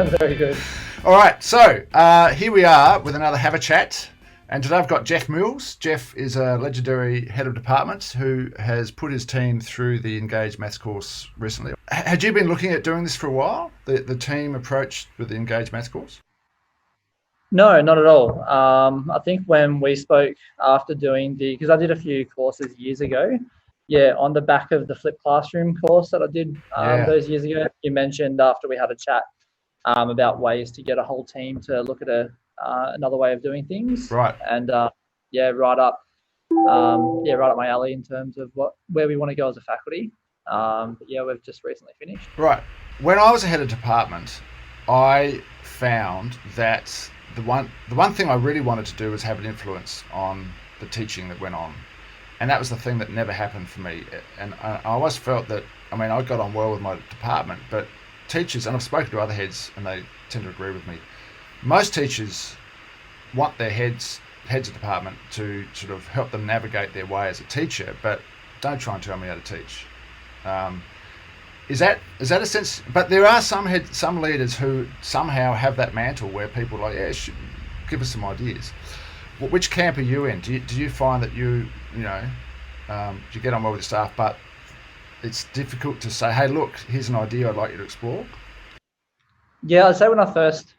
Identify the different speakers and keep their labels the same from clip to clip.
Speaker 1: Very good.
Speaker 2: All right, so here we are with another Have a Chat. And today I've got Jeff Mills. Jeff is a legendary head of department who has put his team through the Engage Maths course recently. Had you been looking at doing this for a while, the team approach with the Engage Maths course?
Speaker 1: No, not at all. I think when we spoke after doing because I did a few courses years ago, yeah, on the back of the flipped classroom course that I did
Speaker 2: Yeah,
Speaker 1: those years ago, you mentioned after we had a chat about ways to get a whole team to look at another way of doing things,
Speaker 2: right,
Speaker 1: and yeah, right up my alley in terms of where we want to go as a faculty. But yeah, we've just recently finished.
Speaker 2: right. When I was a head of department, I found that the one thing I really wanted to do was have an influence on the teaching that went on. And that was the thing that never happened for me. And I always felt that, I mean, I got on well with my department, but teachers, and I've spoken to other heads and they tend to agree with me, most teachers want their heads of department to sort of help them navigate their way as a teacher, but don't try and tell me how to teach. Um, is that a sense? But there are some leaders who somehow have that mantle where people are like, yeah, give us some ideas. Which camp are you in? Do you find that you get on well with the staff, but it's difficult to say, hey, look, here's an idea I'd like you to explore?
Speaker 1: Yeah, I'd say when I first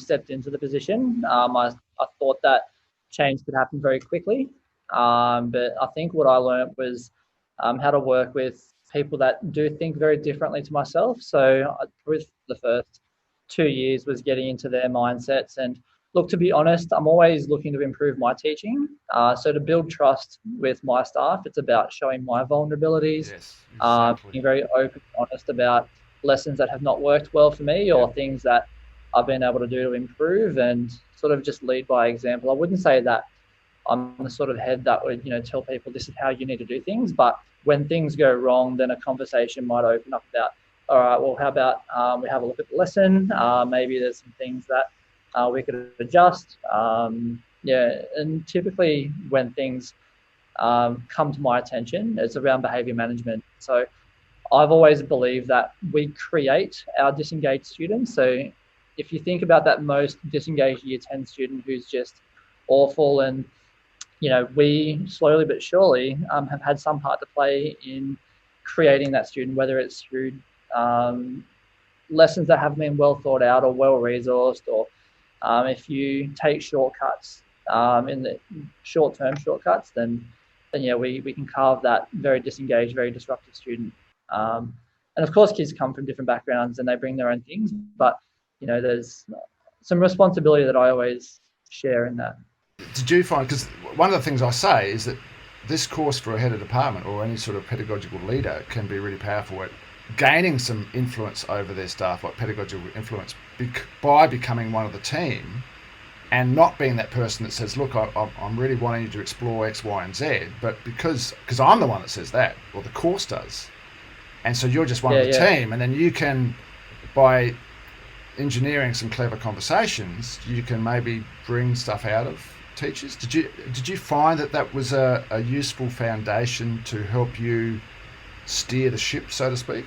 Speaker 1: stepped into the position, I thought that change could happen very quickly. But I think what I learned was how to work with people that do think very differently to myself. So with the first 2 years was getting into their mindsets. And look, to be honest, I'm always looking to improve my teaching. So to build trust with my staff, it's about showing my vulnerabilities,
Speaker 2: Yes, exactly.
Speaker 1: being very open and honest about lessons that have not worked well for me
Speaker 2: Yep.
Speaker 1: or things that I've been able to do to improve and sort of just lead by example. I wouldn't say that I'm the sort of head that would, tell people this is how you need to do things. But when things go wrong, then a conversation might open up about, all right, well, how about we have a look at the lesson? Maybe there's some things that we could adjust. Yeah, and typically when things come to my attention, it's around behaviour management. So I've always believed that we create our disengaged students. So if you think about that most disengaged year 10 student who's just awful, and we slowly but surely have had some part to play in creating that student, whether it's through lessons that haven't been well thought out or well resourced, or if you take shortcuts in the short-term shortcuts, then yeah, we can carve that very disengaged, very disruptive student. And of course, kids come from different backgrounds and they bring their own things, but there's some responsibility that I always share in that.
Speaker 2: Did you find, because one of the things I say is that this course for a head of department or any sort of pedagogical leader can be really powerful at gaining some influence over their staff, like pedagogical influence, by becoming one of the team and not being that person that says, look, I'm really wanting you to explore X, Y, and Z, but because I'm the one that says that, or the course does. And so you're just one
Speaker 1: Yeah,
Speaker 2: of the
Speaker 1: yeah.
Speaker 2: team, and then you can, by engineering some clever conversations, you can maybe bring stuff out of teachers. Did you find that was a useful foundation to help you steer the ship, so to speak?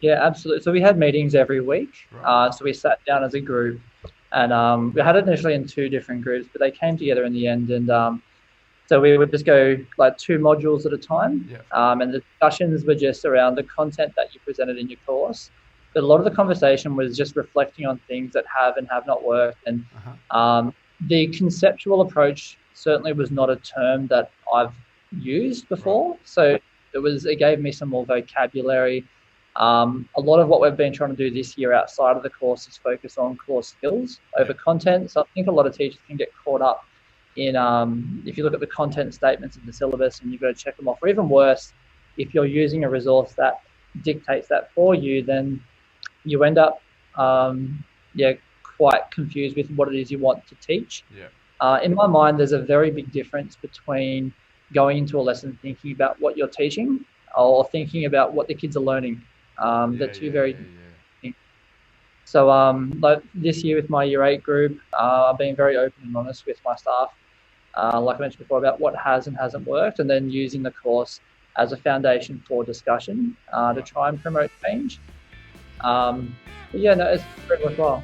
Speaker 1: Yeah, absolutely. So we had meetings every week.
Speaker 2: Right.
Speaker 1: So we sat down as a group, and we had it initially in two different groups, but they came together in the end. And so we would just go like two modules at a time,
Speaker 2: Yeah.
Speaker 1: and the discussions were just around the content that you presented in your course. But a lot of the conversation was just reflecting on things that have and have not worked. And
Speaker 2: Uh-huh.
Speaker 1: the conceptual approach certainly was not a term that I've used
Speaker 2: Right.
Speaker 1: before. So it gave me some more vocabulary. A lot of what we've been trying to do this year outside of the course is focus on core skills
Speaker 2: Yeah.
Speaker 1: over content. So I think a lot of teachers can get caught up in, if you look at the content statements of the syllabus and you've got to check them off, or even worse, if you're using a resource that dictates that for you, then you end up, yeah, quite confused with what it is you want to teach.
Speaker 2: Yeah.
Speaker 1: In my mind, there's a very big difference between going into a lesson thinking about what you're teaching or thinking about what the kids are learning.
Speaker 2: Yeah.
Speaker 1: They're two
Speaker 2: Yeah.
Speaker 1: very
Speaker 2: Yeah.
Speaker 1: different things. So, like this year with my year 8 group, I've been very open and honest with my staff, like I mentioned before, about what has and hasn't worked, and then using the course as a foundation for discussion
Speaker 2: Yeah.
Speaker 1: to
Speaker 2: Right.
Speaker 1: try and promote change. But yeah, no, it's very worthwhile.